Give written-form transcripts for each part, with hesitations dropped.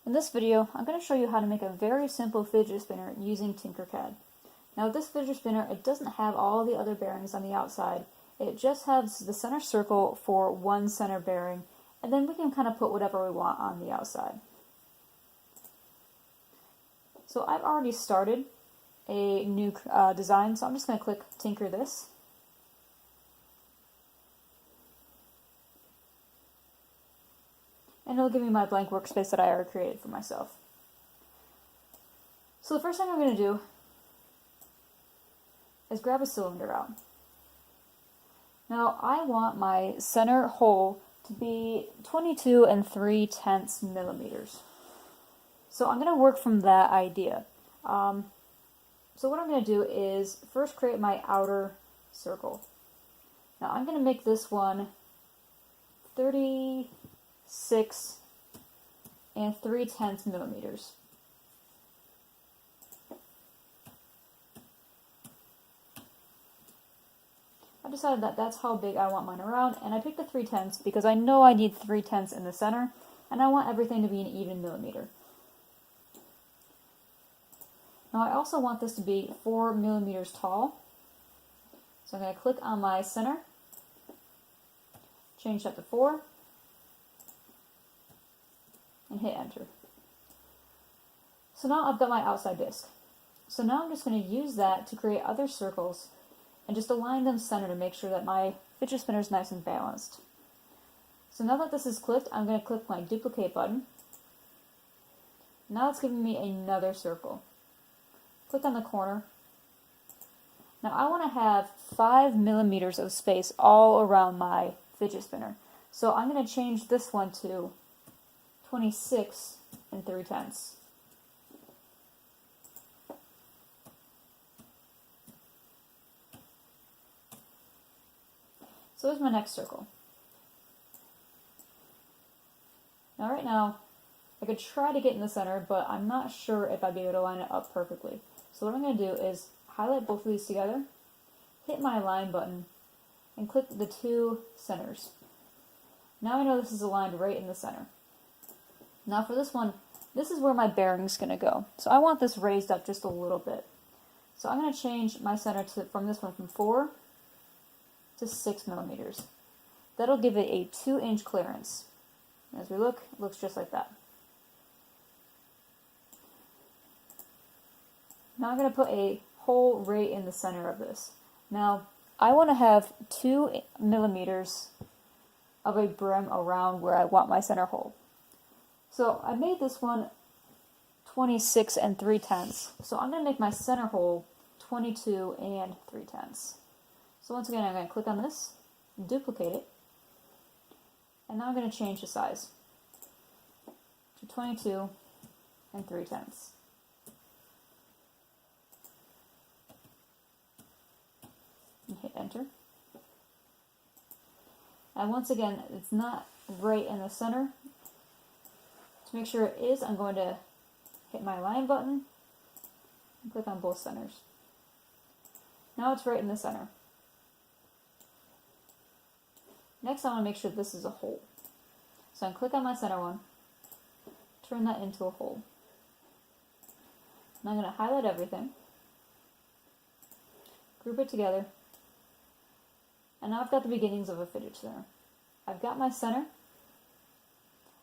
In this video, I'm going to show you how to make a very simple fidget spinner using Tinkercad. Now with this fidget spinner, it doesn't have all the other bearings on the outside. It just has the center circle for one center bearing, and then we can kind of put whatever we want on the outside. So I've already started a new design, so I'm just going to click Tinker this. And it'll give me my blank workspace that I already created for myself. So the first thing I'm going to do is grab a cylinder out. Now I want my center hole to be 22 3/10 millimeters. So I'm going to work from that idea. So what I'm going to do is first create my outer circle. Now I'm going to make this one 36 3/10 millimeters. I decided that that's how big I want mine around, and I picked the 3/10 because I know I need 3/10 in the center, and I want everything to be an even millimeter. Now I also want this to be 4 millimeters tall, so I'm going to click on my center, change that to 4, and hit enter. So now I've got my outside disc. So now I'm just going to use that to create other circles and just align them center to make sure that my fidget spinner is nice and balanced. So now that this is clicked, I'm going to click my duplicate button. Now it's giving me another circle. Click on the corner. Now I want to have 5 millimeters of space all around my fidget spinner. So I'm going to change this one to 26 3/10. So there's my next circle. Now right now, I could try to get in the center, but I'm not sure if I'd be able to line it up perfectly. So what I'm going to do is highlight both of these together, hit my align button, and click the two centers. Now I know this is aligned right in the center. Now for this one, this is where my bearing's going to go. So I want this raised up just a little bit. So I'm going to change my center from this one from 4 to 6 millimeters. That'll give it a 2-inch clearance. As we look, it looks just like that. Now I'm going to put a hole right in the center of this. Now I want to have 2 millimeters of a brim around where I want my center hole. So I made this one 26 3/10. So I'm going to make my center hole 22 3/10. So once again, I'm going to click on this, duplicate it, and now I'm going to change the size to 22 3/10. And hit enter. And once again, it's not right in the center. To make sure it is, I'm going to hit my line button and click on both centers. Now it's right in the center. Next, I want to make sure this is a hole. So I'm going to click on my center one, turn that into a hole. And I'm going to highlight everything, group it together, and now I've got the beginnings of a fidget spinner. I've got my center,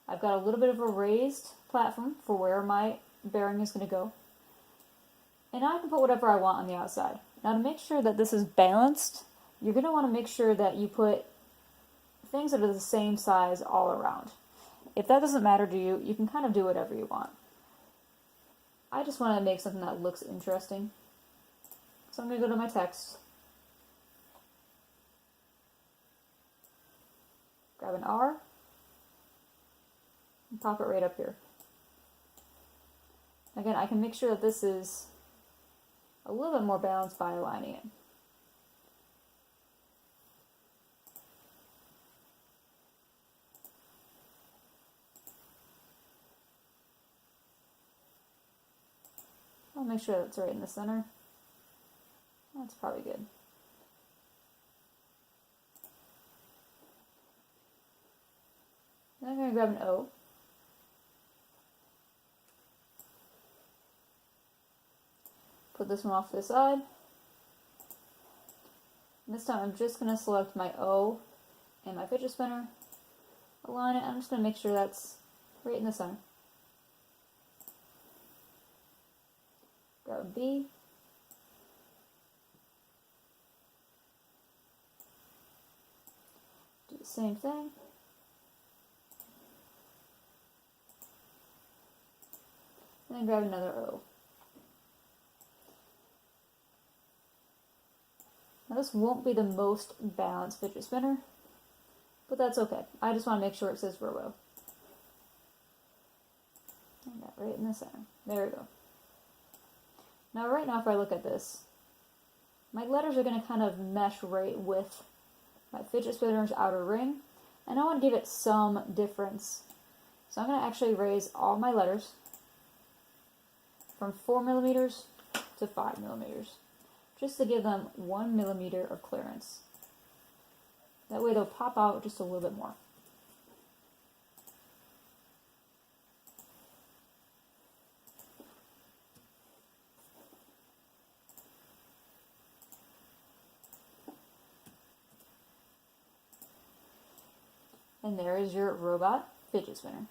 I've got a little bit of a raised platform for where my bearing is going to go, and now I can put whatever I want on the outside. Now to make sure that this is balanced, you're going to want to make sure that you put things that are the same size all around. If that doesn't matter to you, you can kind of do whatever you want. I just want to make something that looks interesting. So I'm going to go to my text, grab an R, and pop it right up here. Again, I can make sure that this is a little bit more balanced by aligning it. I'll make sure that's right in the center. That's probably good. Then I'm going to grab an O, put this one off to the side. And this time I'm just going to select my O and my fidget spinner, align it. I'm just going to make sure that's right in the center. Grab a B. Do the same thing. And then grab another O. Now this won't be the most balanced fidget spinner, but that's okay. I just want to make sure it says Robo. And that right in the center. There we go. Now right now if I look at this, my letters are going to kind of mesh right with my fidget spinner's outer ring, and I want to give it some difference. So I'm going to actually raise all my letters from 4 millimeters to 5 millimeters, just to give them 1 millimeter of clearance. That way they'll pop out just a little bit more. And there is your robot fidget spinner.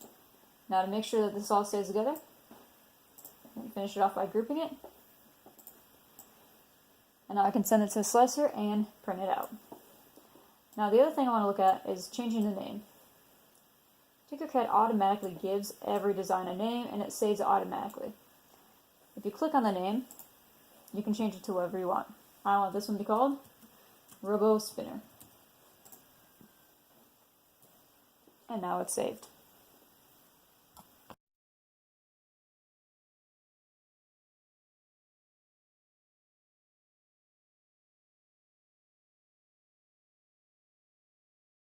Now to make sure that this all stays together, I'm going to finish it off by grouping it. And now I can send it to a slicer and print it out. Now the other thing I want to look at is changing the name. Tinkercad automatically gives every design a name and it saves it automatically. If you click on the name, you can change it to whatever you want. I want this one to be called Robo Spinner. And now it's saved.